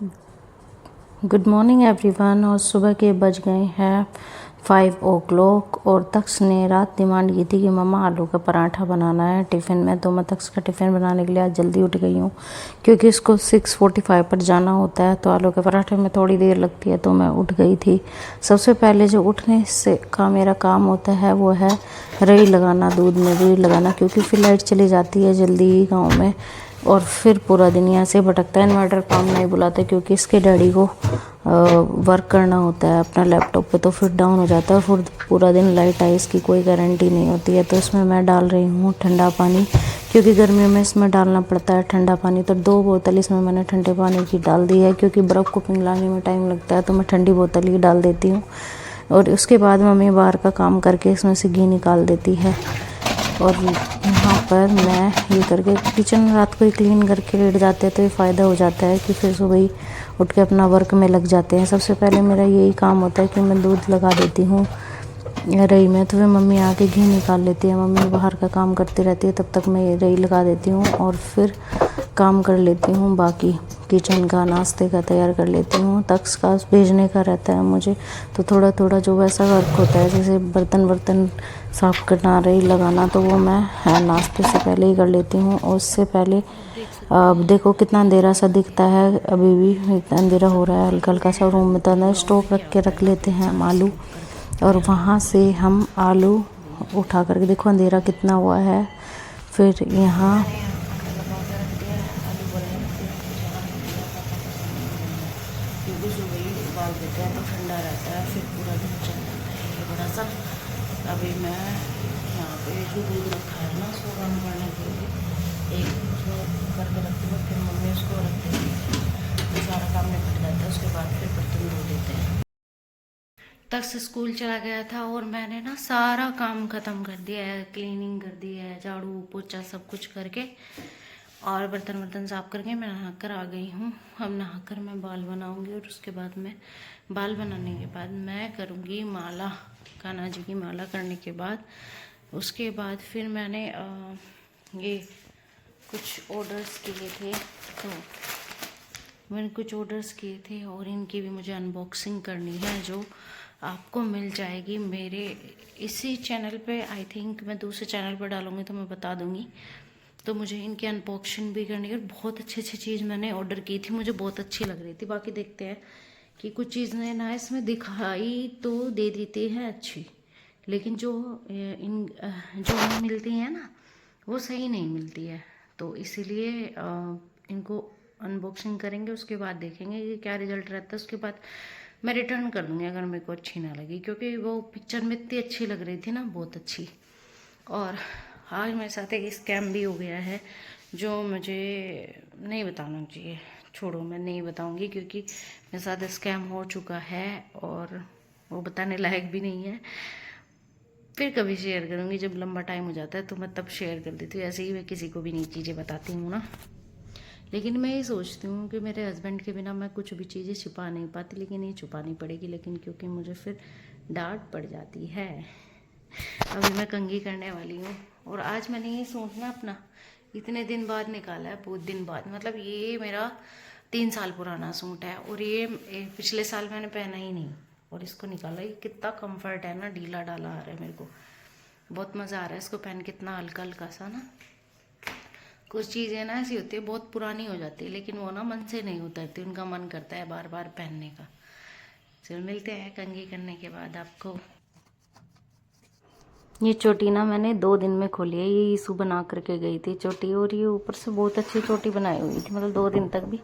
Good morning everyone. और सुबह के बज गए हैं 5 o'clock और तक्ष ने रात डिमांड की थी कि मम्मा आलू का पराठा बनाना है टिफ़िन में। तो मैं तक्ष का टिफ़िन बनाने के लिए आज जल्दी उठ गई हूँ क्योंकि इसको 6:45 पर जाना होता है। तो आलू के पराठे में थोड़ी देर लगती है, तो मैं उठ गई थी। सबसे पहले जो उठने से का मेरा काम होता है वो है रई लगाना, दूध में रई लगाना, क्योंकि फिर लाइट चली जाती है जल्दी ही गाँव में और फिर पूरा दिन यहाँ से भटकता है। इन्वर्टर काम नहीं बुलाते क्योंकि इसके डैडी को वर्क करना होता है अपना लैपटॉप पे, तो फिर डाउन हो जाता है। फिर पूरा दिन लाइट आए इसकी कोई गारंटी नहीं होती है। तो इसमें मैं डाल रही हूँ ठंडा पानी, क्योंकि गर्मियों में इसमें डालना पड़ता है ठंडा पानी। तो 2 बोतल इसमें मैंने ठंडे पानी की डाल दी है, क्योंकि बर्फ़ को पिघलाने में टाइम लगता है, तो मैं ठंडी बोतल ही डाल देती हूँ। और उसके बाद मम्मी बाहर का काम करके इसमें से घी निकाल देती है। और यहाँ पर मैं ये करके किचन रात को ही क्लीन करके लेट जाते हैं, तो ये फ़ायदा हो जाता है कि फिर सुबह ही उठ के अपना वर्क में लग जाते हैं। सबसे पहले मेरा यही काम होता है कि मैं दूध लगा देती हूँ रई में, तो फिर मम्मी आके घी निकाल लेती है। मम्मी बाहर का काम करती रहती है, तब तक मैं ये रई लगा देती हूँ और फिर काम कर लेती हूँ। बाकी किचन का नाश्ते का तैयार कर लेती हूँ। तक्ष का भेजने का रहता है मुझे, तो थोड़ा थोड़ा जो वैसा वर्क होता है जैसे बर्तन साफ़ करना, रई लगाना, तो वो मैं नाश्ते से पहले ही कर लेती हूँ। और उससे पहले अब देखो कितना अंधेरा सा दिखता है, अभी भी इतना अंधेरा हो रहा है हल्का हल्का सा। रूम में तो अंदर स्टोव रख लेते हैं हम आलू, और वहाँ से हम आलू उठा करके, देखो अंधेरा कितना हुआ है। फिर यहाँ उबाल देते हैं तो ठंडा रहता है, फिर पूरा दिन चल जाता है ये बड़ा सा। अभी मैं यहाँ पे जो दूध रखा है ना उसको गर्म करने के लिए एक उसमें करके रखती हूँ, फिर मम्मी उसको रख देती है, सारा काम निपट जाता है। उसके बाद फिर बर्तन धो देते हैं। तक से स्कूल चला गया था और मैंने ना सारा काम ख़त्म कर दिया है, क्लीनिंग कर दी है, झाड़ू पोछा सब कुछ करके और बर्तन साफ करके मैं नहा कर आ गई हूँ। अब नहा कर मैं बाल बनाऊँगी और उसके बाद मैं बाल बनाने के बाद मैं करूँगी माला, कान्हा जी की माला करने के बाद उसके बाद फिर मैंने ये कुछ ऑर्डर्स किए थे, तो मैंने कुछ ऑर्डर्स किए थे और इनकी भी मुझे अनबॉक्सिंग करनी है, जो आपको मिल जाएगी मेरे इसी चैनल पे। आई थिंक मैं दूसरे चैनल पर डालूँगी तो मैं बता दूँगी। तो मुझे इनकी अनबॉक्सिंग भी करनी है। बहुत अच्छी चीज़ मैंने ऑर्डर की थी, मुझे बहुत अच्छी लग रही थी। बाकी देखते हैं कि कुछ चीज़ें ना इसमें दिखाई तो दे देती है अच्छी, लेकिन जो हमें मिलती हैं ना वो सही नहीं मिलती है। तो इसीलिए इनको अनबॉक्सिंग करेंगे, उसके बाद देखेंगे कि क्या रिजल्ट रहता है। उसके बाद मैं रिटर्न कर दूँगी अगर मेरे को अच्छी ना लगी, क्योंकि वो पिक्चर में इतनी अच्छी लग रही थी ना, बहुत अच्छी। और आज मेरे साथ एक स्कैम भी हो गया है जो मुझे नहीं बताना चाहिए। छोड़ो, मैं नहीं बताऊंगी क्योंकि मेरे साथ स्कैम हो चुका है और वो बताने लायक भी नहीं है। फिर कभी शेयर करूँगी जब लंबा टाइम हो जाता है, तो मैं तब शेयर कर देती हूँ। ऐसे ही मैं किसी को भी नहीं चीज़ें बताती हूँ ना। लेकिन मैं ये सोचती हूँ कि मेरे हस्बैंड के बिना मैं कुछ भी चीज़ें छुपा नहीं पाती, लेकिन ये छुपानी पड़ेगी, लेकिन क्योंकि मुझे फिर डांट पड़ जाती है। अभी मैं कंघी करने वाली हूँ और आज मैंने ये सूट ना अपना इतने दिन बाद निकाला है, बहुत दिन बाद। मतलब ये मेरा 3 साल पुराना सूट है और ये पिछले साल मैंने पहना ही नहीं और इसको निकाला। ये कितना कंफर्ट है ना, ढीला ढाला आ रहा है, मेरे को बहुत मज़ा आ रहा है इसको पहन के, इतना हल्का हल्का सा ना। कुछ चीज़ें ना ऐसी होती है बहुत पुरानी हो जाती है, लेकिन वो ना मन से नहीं उतरती, उनका मन करता है बार बार पहनने का। चल मिलते हैं कंघी करने के बाद आपको। ये चोटी ना मैंने 2 दिन में खोली है, ये ईसू बना करके गई थी चोटी, और ये ऊपर से बहुत अच्छी चोटी बनाई हुई थी, मतलब 2 दिन तक भी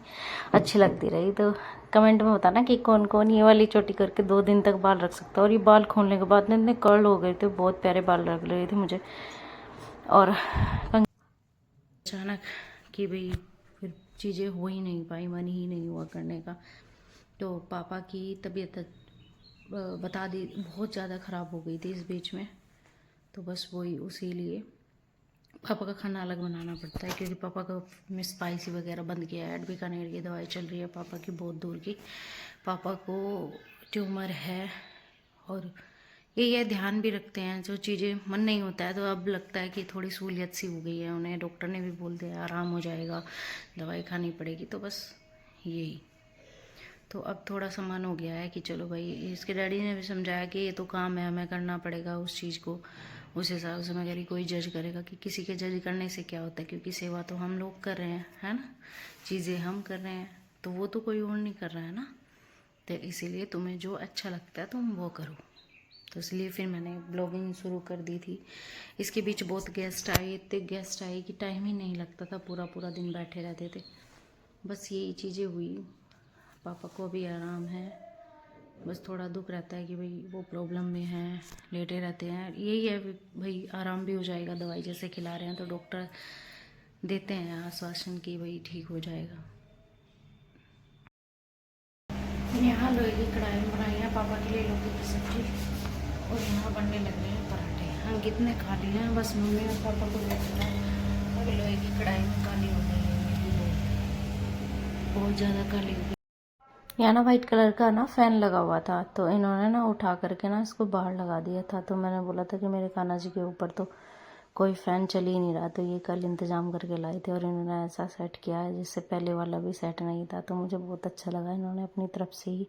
अच्छी लगती रही। तो कमेंट में बताना कि कौन कौन ये वाली चोटी करके 2 दिन तक बाल रख सकता है। और ये बाल खोलने के बाद ना इतने कर्ल हो गए थे, बहुत प्यारे बाल लग रहे थे मुझे। और अचानक कि भाई फिर चीज़ें हो ही नहीं पाई, मन ही नहीं हुआ करने का। तो पापा की तबीयत बता दी बहुत ज़्यादा ख़राब हो गई थी इस बीच में, तो बस वही उसी लिए पापा का खाना अलग बनाना पड़ता है, क्योंकि पापा का में स्पाइसी वगैरह बंद किया है। बीकानेर की दवाई चल रही है पापा की, बहुत दूर की। पापा को ट्यूमर है और ये ध्यान भी रखते हैं, जो चीज़ें मन नहीं होता है, तो अब लगता है कि थोड़ी सहूलियत सी हो गई है उन्हें। डॉक्टर ने भी बोल दिया आराम हो जाएगा, दवाई खानी पड़ेगी, तो बस यही। तो अब थोड़ा सा मन हो गया है कि चलो भाई, इसके डैडी ने भी समझाया कि ये तो काम है, हमें करना पड़ेगा उस चीज़ को। उस हिसाब से मैं कह रही कोई जज करेगा कि किसी के जज करने से क्या होता है, क्योंकि सेवा तो हम लोग कर रहे हैं, है ना, चीज़ें हम कर रहे हैं, तो वो तो कोई और नहीं कर रहा है ना। तो इसीलिए तुम्हें जो अच्छा लगता है तुम वो करो। तो इसलिए फिर मैंने ब्लॉगिंग शुरू कर दी थी। इसके बीच बहुत गेस्ट आए, इतने गेस्ट आए कि टाइम ही नहीं लगता था, पूरा पूरा दिन बैठे रहते थे। बस यही चीज़ें हुई। पापा को अभी आराम है, बस थोड़ा दुख रहता है कि भाई वो प्रॉब्लम में हैं, लेटे रहते हैं। यही है भाई, आराम भी हो जाएगा, दवाई जैसे खिला रहे हैं तो डॉक्टर देते हैं आश्वासन कि भाई ठीक हो जाएगा। यहाँ लोहे की कढ़ाई में बनाई है पापा के लिए लौकी की सब्जी, और यहाँ बनने लग रहे हैं पराठे। हम कितने खा लिए हैं, बस मम्मी और पापा को देखना है। और लोहे की कढ़ाई में काली हो गई है, ये भी बहुत ज़्यादा काली हो गई। यहाँ ना वाइट कलर का ना फ़ैन लगा हुआ था, तो इन्होंने ना उठा करके ना इसको बाहर लगा दिया था। तो मैंने बोला था कि मेरे कान्हा जी के ऊपर तो कोई फ़ैन चल ही नहीं रहा, तो ये कल इंतज़ाम करके लाए थे और इन्होंने ऐसा सेट किया है जिससे पहले वाला भी सेट नहीं था। तो मुझे बहुत अच्छा लगा, इन्होंने अपनी तरफ से ही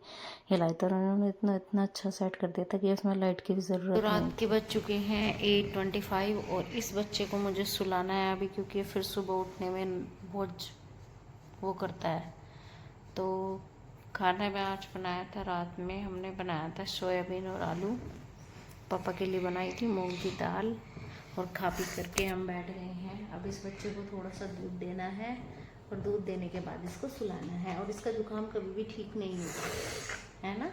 हिलाए थे और इन्होंने इतना इतना अच्छा सेट कर दिया था कि उसमें लाइट की भी ज़रूरत नहीं। रात के बज चुके हैं 8:25 और इस बच्चे को मुझे सुलाना है अभी, क्योंकि फिर सुबह उठने में बहुत वो करता है। तो खाने में आज बनाया था, रात में हमने बनाया था सोयाबीन और आलू। पापा के लिए बनाई थी मूंग की दाल, और खा पी करके हम बैठ गए हैं। अब इस बच्चे को थोड़ा सा दूध देना है, और दूध देने के बाद इसको सुलाना है, और इसका जुकाम कभी भी ठीक नहीं होता है ना।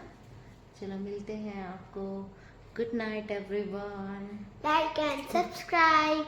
चलो मिलते हैं आपको। Good night everyone. Like and subscribe.